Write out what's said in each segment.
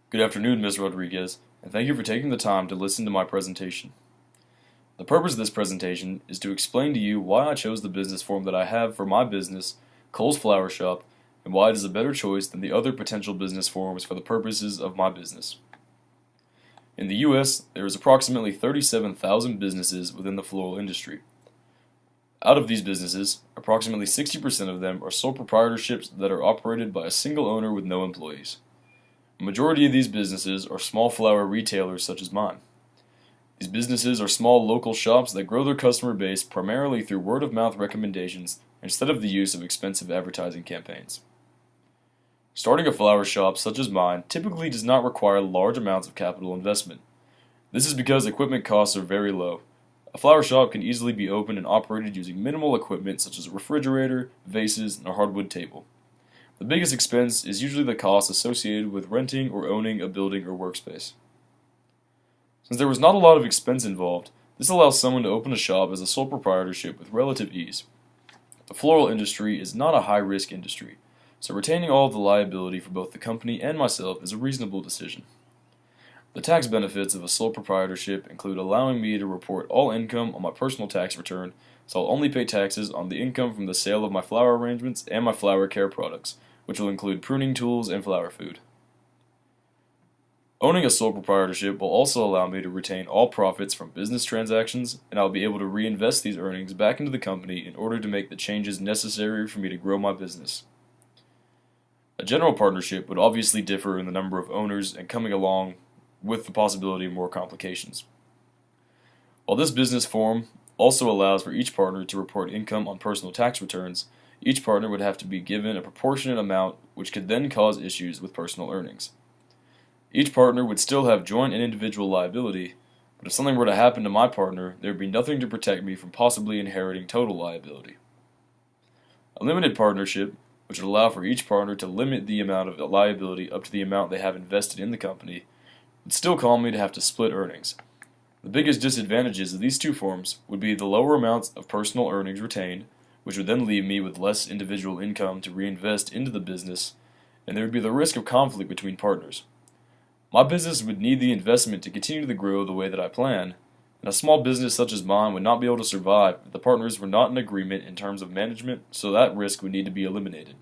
Good afternoon, Ms. Rodriguez, and thank you for taking the time to listen to my presentation. The purpose of this presentation is to explain to you why I chose the business form that I have for my business, Cole's Flower Shop, and why it is a better choice than the other potential business forms for the purposes of my business. In the U.S., there is approximately 37,000 businesses within the floral industry. Out of these businesses, approximately 60% of them are sole proprietorships that are operated by a single owner with no employees. A majority of these businesses are small flower retailers such as mine. These businesses are small local shops that grow their customer base primarily through word-of-mouth recommendations instead of the use of expensive advertising campaigns. Starting a flower shop such as mine typically does not require large amounts of capital investment. This is because equipment costs are very low. A flower shop can easily be opened and operated using minimal equipment such as a refrigerator, vases, and a hardwood table. The biggest expense is usually the cost associated with renting or owning a building or workspace. Since there was not a lot of expense involved, this allows someone to open a shop as a sole proprietorship with relative ease. The floral industry is not a high-risk industry, so retaining all of the liability for both the company and myself is a reasonable decision. The tax benefits of a sole proprietorship include allowing me to report all income on my personal tax return, so I'll only pay taxes on the income from the sale of my flower arrangements and my flower care products, which will include pruning tools and flower food. Owning a sole proprietorship will also allow me to retain all profits from business transactions, and I'll be able to reinvest these earnings back into the company in order to make the changes necessary for me to grow my business. A general partnership would obviously differ in the number of owners and coming along with the possibility of more complications. While this business form also allows for each partner to report income on personal tax returns, each partner would have to be given a proportionate amount, which could then cause issues with personal earnings. Each partner would still have joint and individual liability, but if something were to happen to my partner, there would be nothing to protect me from possibly inheriting total liability. A limited partnership, which would allow for each partner to limit the amount of liability up to the amount they have invested in the company, would still cause me to have to split earnings. The biggest disadvantages of these two forms would be the lower amounts of personal earnings retained, which would then leave me with less individual income to reinvest into the business, and there would be the risk of conflict between partners. My business would need the investment to continue to grow the way that I plan, and a small business such as mine would not be able to survive if the partners were not in agreement in terms of management, so that risk would need to be eliminated.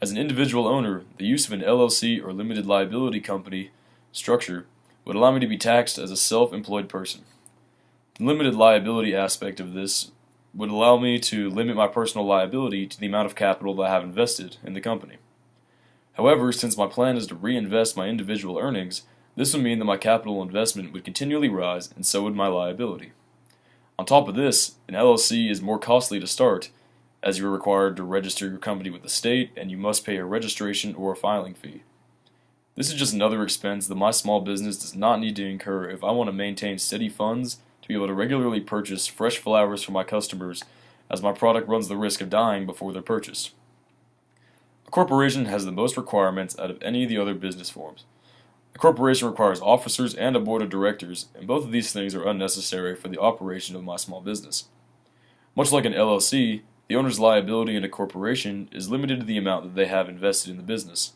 As an individual owner, the use of an LLC or limited liability company structure would allow me to be taxed as a self-employed person. The limited liability aspect of this would allow me to limit my personal liability to the amount of capital that I have invested in the company. However, since my plan is to reinvest my individual earnings, this would mean that my capital investment would continually rise, and so would my liability. On top of this, an LLC is more costly to start, as you are required to register your company with the state, and you must pay a registration or a filing fee. This is just another expense that my small business does not need to incur if I want to maintain steady funds to be able to regularly purchase fresh flowers for my customers, as my product runs the risk of dying before they're purchased. A corporation has the most requirements out of any of the other business forms. A corporation requires officers and a board of directors, and both of these things are unnecessary for the operation of my small business. Much like an LLC, the owner's liability in a corporation is limited to the amount that they have invested in the business.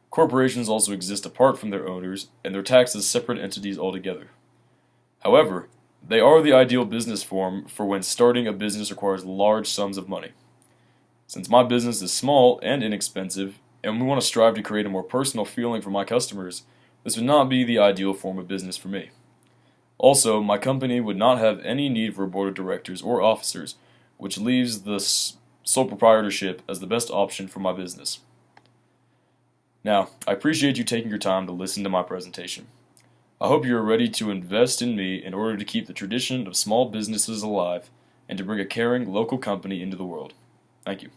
Corporations also exist apart from their owners, and they're taxed as separate entities altogether. However, they are the ideal business form for when starting a business requires large sums of money. Since my business is small and inexpensive, and we want to strive to create a more personal feeling for my customers, this would not be the ideal form of business for me. Also, my company would not have any need for a board of directors or officers, which leaves the sole proprietorship as the best option for my business. Now, I appreciate you taking your time to listen to my presentation. I hope you are ready to invest in me in order to keep the tradition of small businesses alive and to bring a caring local company into the world. Thank you.